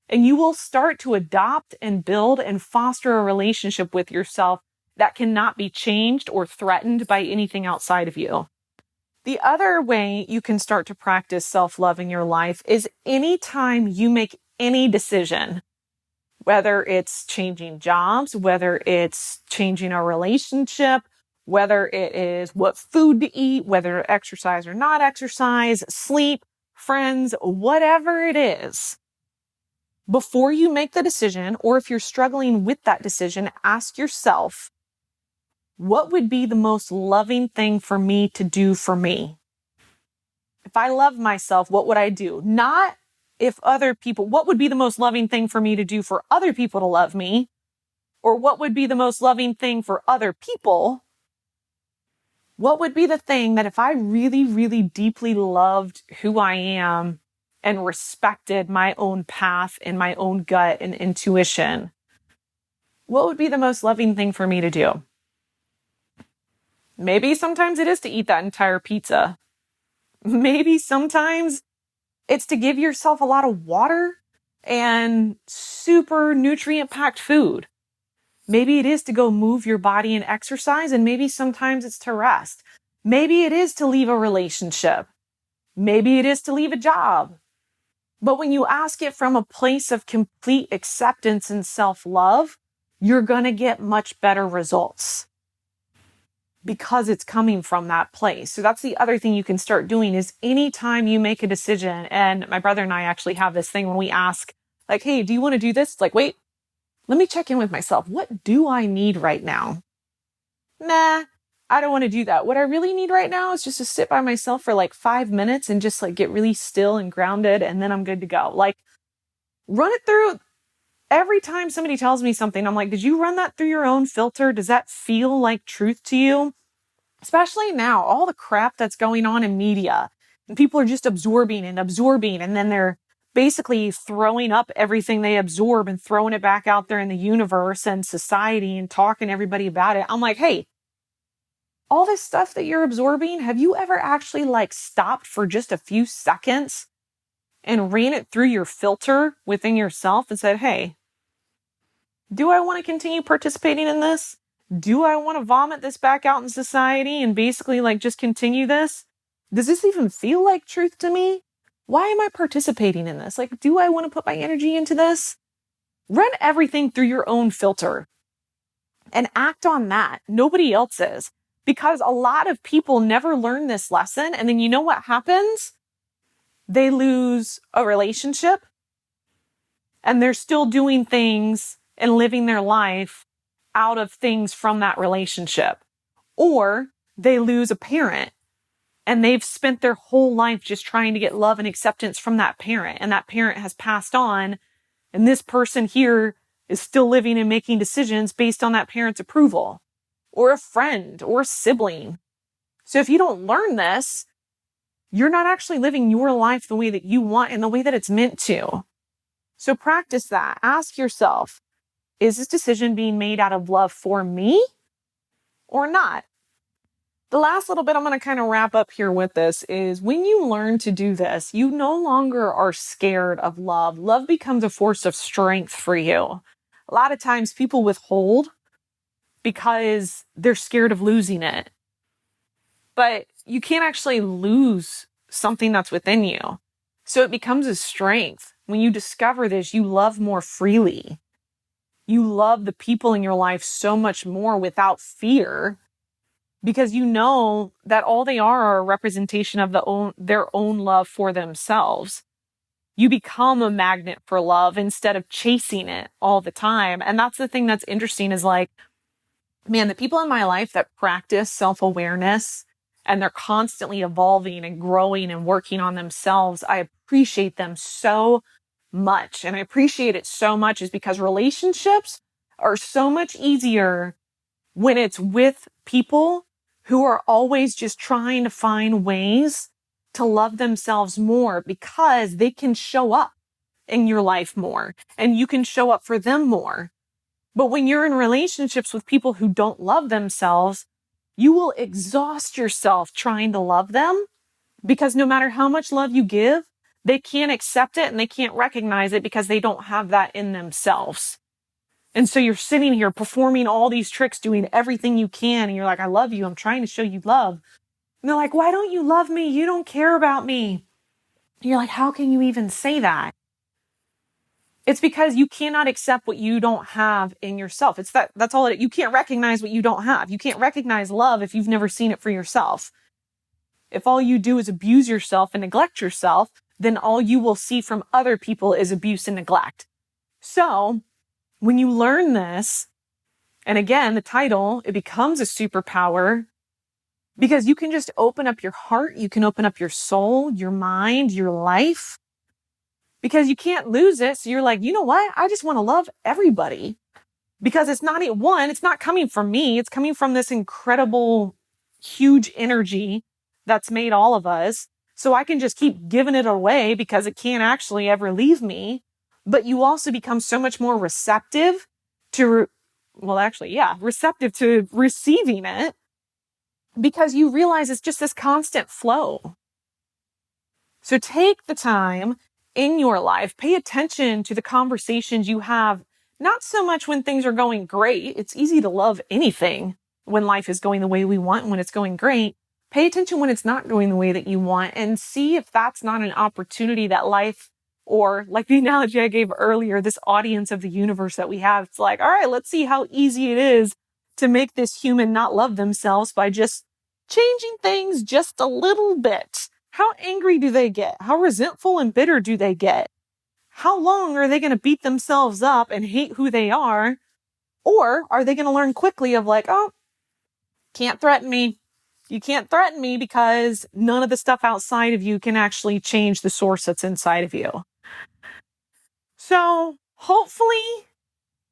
and you will start to adopt and build and foster a relationship with yourself that cannot be changed or threatened by anything outside of you. The other way you can start to practice self-love in your life is anytime you make any decision, whether it's changing jobs, whether it's changing a relationship, whether it is what food to eat, whether to exercise or not exercise, sleep, friends, whatever it is. Before you make the decision, or if you're struggling with that decision, ask yourself, what would be the most loving thing for me to do for me? If I love myself, what would I do? Not if other people, what would be the most loving thing for me to do for other people to love me? Or what would be the most loving thing for other people? What would be the thing that if I really, really deeply loved who I am and respected my own path and my own gut and intuition, what would be the most loving thing for me to do? Maybe sometimes it is to eat that entire pizza. Maybe sometimes it's to give yourself a lot of water and super nutrient-packed food. Maybe it is to go move your body and exercise, and maybe sometimes it's to rest. Maybe it is to leave a relationship. Maybe it is to leave a job. But when you ask it from a place of complete acceptance and self-love, you're going to get much better results because it's coming from that place. So that's the other thing you can start doing is anytime you make a decision, and my brother and I actually have this thing when we ask, like, hey, do you want to do this? It's like, wait, let me check in with myself. What do I need right now? Nah, I don't want to do that. What I really need right now is just to sit by myself for like 5 minutes and just like get really still and grounded, and then I'm good to go. Like, run it through. Every time somebody tells me something, I'm like, did you run that through your own filter? Does that feel like truth to you? Especially now, all the crap that's going on in media, and people are just absorbing, and then they're basically throwing up everything they absorb and throwing it back out there in the universe and society and talking to everybody about it. I'm like, hey, all this stuff that you're absorbing, have you ever actually like stopped for just a few seconds and ran it through your filter within yourself and said, hey, do I want to continue participating in this? Do I want to vomit this back out in society and basically like just continue this? Does this even feel like truth to me? Why am I participating in this? Like, do I want to put my energy into this? Run everything through your own filter and act on that. Nobody else's. Because a lot of people never learn this lesson. And then you know what happens? They lose a relationship and they're still doing things and living their life out of things from that relationship. Or they lose a parent and they've spent their whole life just trying to get love and acceptance from that parent. And that parent has passed on. And this person here is still living and making decisions based on that parent's approval. Or a friend or a sibling. So if you don't learn this, you're not actually living your life the way that you want and the way that it's meant to. So practice that. Ask yourself, is this decision being made out of love for me or not? The last little bit I'm going to kind of wrap up here with this is when you learn to do this, you no longer are scared of love. Love becomes a force of strength for you. A lot of times people withhold because they're scared of losing it. But you can't actually lose something that's within you. So it becomes a strength. When you discover this, you love more freely. You love the people in your life so much more without fear because you know that all they are a representation of their own love for themselves. You become a magnet for love instead of chasing it all the time. And that's the thing that's interesting is like, man, the people in my life that practice self-awareness and they're constantly evolving and growing and working on themselves, I appreciate them so much. And I appreciate it so much is because relationships are so much easier when it's with people who are always just trying to find ways to love themselves more because they can show up in your life more and you can show up for them more. But when you're in relationships with people who don't love themselves, you will exhaust yourself trying to love them because no matter how much love you give, they can't accept it and they can't recognize it because they don't have that in themselves. And so you're sitting here performing all these tricks, doing everything you can. And you're like, I love you. I'm trying to show you love. And they're like, why don't you love me? You don't care about me. And you're like, how can you even say that? It's because you cannot accept what you don't have in yourself. That's all you can't recognize what you don't have. You can't recognize love if you've never seen it for yourself. If all you do is abuse yourself and neglect yourself, then all you will see from other people is abuse and neglect. So when you learn this, and again, the title, it becomes a superpower because you can just open up your heart. You can open up your soul, your mind, your life, because you can't lose it. So you're like, you know what? I just want to love everybody because it's not coming from me. It's coming from this incredible, huge energy that's made all of us. So I can just keep giving it away because it can't actually ever leave me. But you also become so much more receptive to, receptive to receiving it because you realize it's just this constant flow. So take the time in your life, pay attention to the conversations you have, not so much when things are going great. It's easy to love anything when life is going the way we want, when it's going great. Pay attention when it's not going the way that you want and see if that's not an opportunity that life, or like the analogy I gave earlier, this audience of the universe that we have, it's like, all right, let's see how easy it is to make this human not love themselves by just changing things just a little bit. How angry do they get? How resentful and bitter do they get? How long are they going to beat themselves up and hate who they are? Or are they going to learn quickly of like, oh, can't threaten me. You can't threaten me because none of the stuff outside of you can actually change the source that's inside of you. So hopefully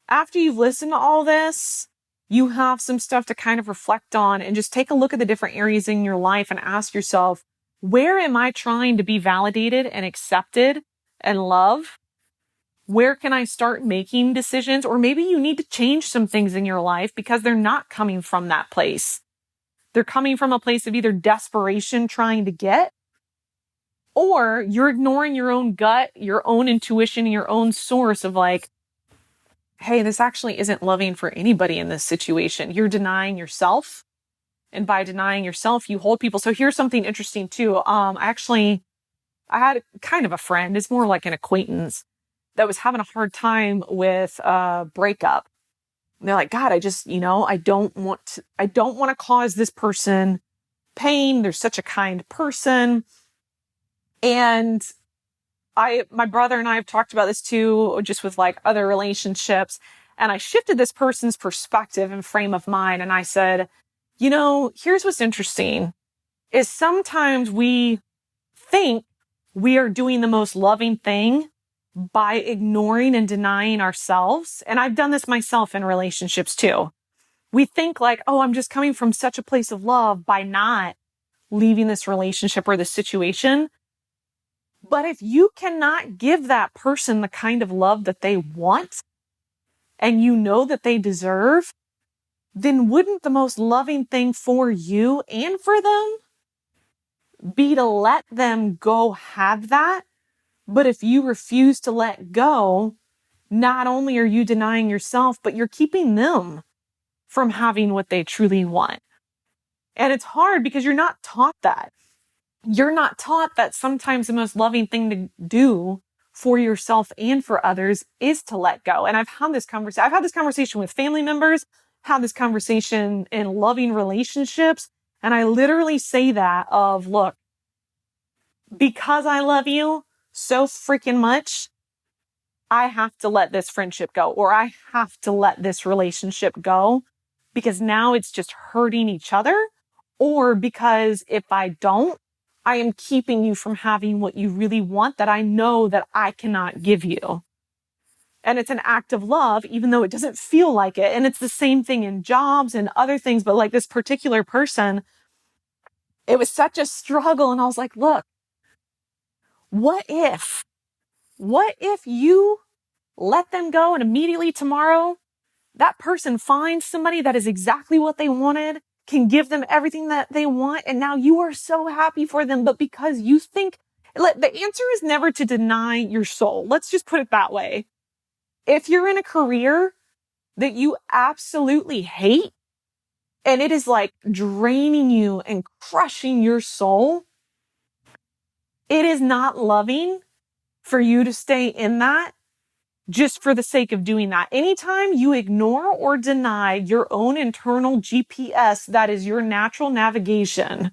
after you've listened to all this, you have some stuff to kind of reflect on and just take a look at the different areas in your life and ask yourself, where am I trying to be validated and accepted and love? Where can I start making decisions? Or maybe you need to change some things in your life because they're not coming from that place. They're coming from a place of either desperation trying to get, or you're ignoring your own gut, your own intuition, your own source of like, hey, this actually isn't loving for anybody in this situation. You're denying yourself. And by denying yourself, you hold people. So here's something interesting too. I had kind of a friend, it's more like an acquaintance, that was having a hard time with a breakup. And they're like, God, I don't want to cause this person pain. They're such a kind person. And my brother and I have talked about this too, just with like other relationships. And I shifted this person's perspective and frame of mind. And I said, here's what's interesting is sometimes we think we are doing the most loving thing by ignoring and denying ourselves. And I've done this myself in relationships too. We think like, oh, I'm just coming from such a place of love by not leaving this relationship or this situation. But if you cannot give that person the kind of love that they want and you know that they deserve, then wouldn't the most loving thing for you and for them be to let them go have that? But if you refuse to let go, not only are you denying yourself, but you're keeping them from having what they truly want. And it's hard because you're not taught that. You're not taught that sometimes the most loving thing to do for yourself and for others is to let go. And I've had this conversation with family members, had this conversation in loving relationships. And I literally say that of, look, because I love you so freaking much, I have to let this friendship go, or I have to let this relationship go because now it's just hurting each other, or because if I don't, I am keeping you from having what you really want that I know that I cannot give you. And it's an act of love, even though it doesn't feel like it. And it's the same thing in jobs and other things. But like this particular person, it was such a struggle. And I was like, look, what if you let them go and immediately tomorrow that person finds somebody that is exactly what they wanted, can give them everything that they want, and now you are so happy for them, but because you think, the answer is never to deny your soul. Let's just put it that way. If you're in a career that you absolutely hate, and it is like draining you and crushing your soul, it is not loving for you to stay in that just for the sake of doing that. Anytime you ignore or deny your own internal GPS, that is your natural navigation,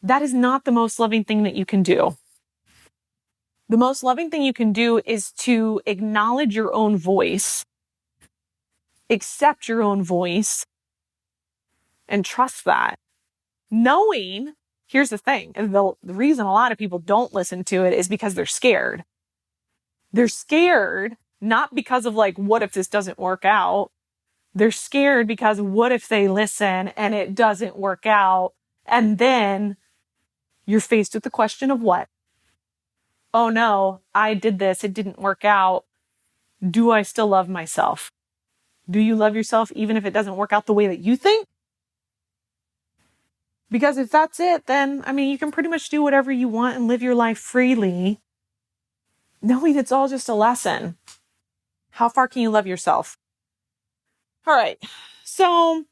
that is not the most loving thing that you can do. The most loving thing you can do is to acknowledge your own voice, accept your own voice, and trust that. Knowing, here's the thing, the reason a lot of people don't listen to it is because they're scared. They're scared not because of like, what if this doesn't work out? They're scared because what if they listen and it doesn't work out? And then you're faced with the question of what? Oh no, I did this. It didn't work out. Do I still love myself? Do you love yourself even if it doesn't work out the way that you think? Because if that's it, then, I mean, you can pretty much do whatever you want and live your life freely, knowing it's all just a lesson. How far can you love yourself? All right. So,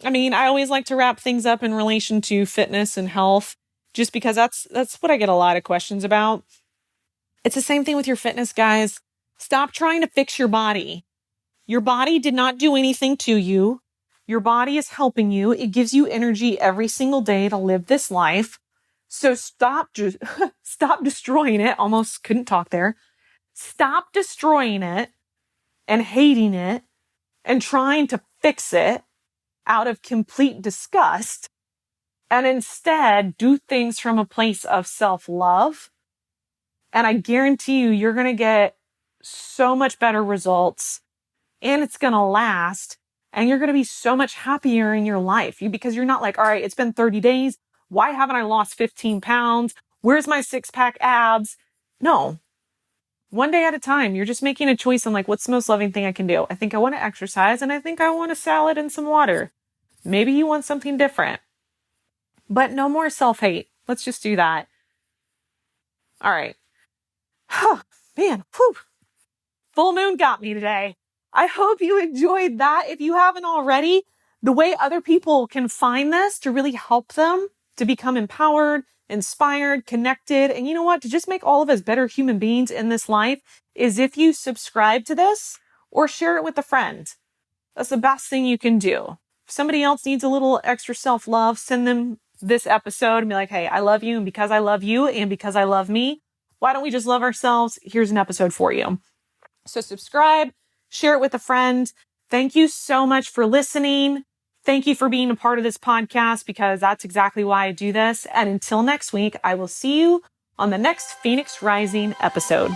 I mean, I always like to wrap things up in relation to fitness and health, just because that's what I get a lot of questions about. It's the same thing with your fitness, guys. Stop trying to fix your body. Your body did not do anything to you. Your body is helping you. It gives you energy every single day to live this life. So stop destroying it. Almost couldn't talk there. Stop destroying it and hating it and trying to fix it out of complete disgust. And instead do things from a place of self-love. And I guarantee you, you're going to get so much better results, and it's going to last, and you're going to be so much happier in your life because you're not like, all right, it's been 30 days. Why haven't I lost 15 pounds? Where's my 6-pack abs? No, one day at a time. You're just making a choice on like, what's the most loving thing I can do? I think I want to exercise, and I think I want a salad and some water. Maybe you want something different, but no more self-hate. Let's just do that. All right. Oh, man, whew. Full moon got me today. I hope you enjoyed that. If you haven't already, the way other people can find this to really help them to become empowered, inspired, connected, and you know what, to just make all of us better human beings in this life is if you subscribe to this or share it with a friend. That's the best thing you can do. If somebody else needs a little extra self-love, send them this episode and be like, hey, I love you, and because I love you and because I love me, why don't we just love ourselves? Here's an episode for you. So subscribe, share it with a friend. Thank you so much for listening. Thank you for being a part of this podcast, because that's exactly why I do this. And until next week, I will see you on the next Phoenix Rising episode.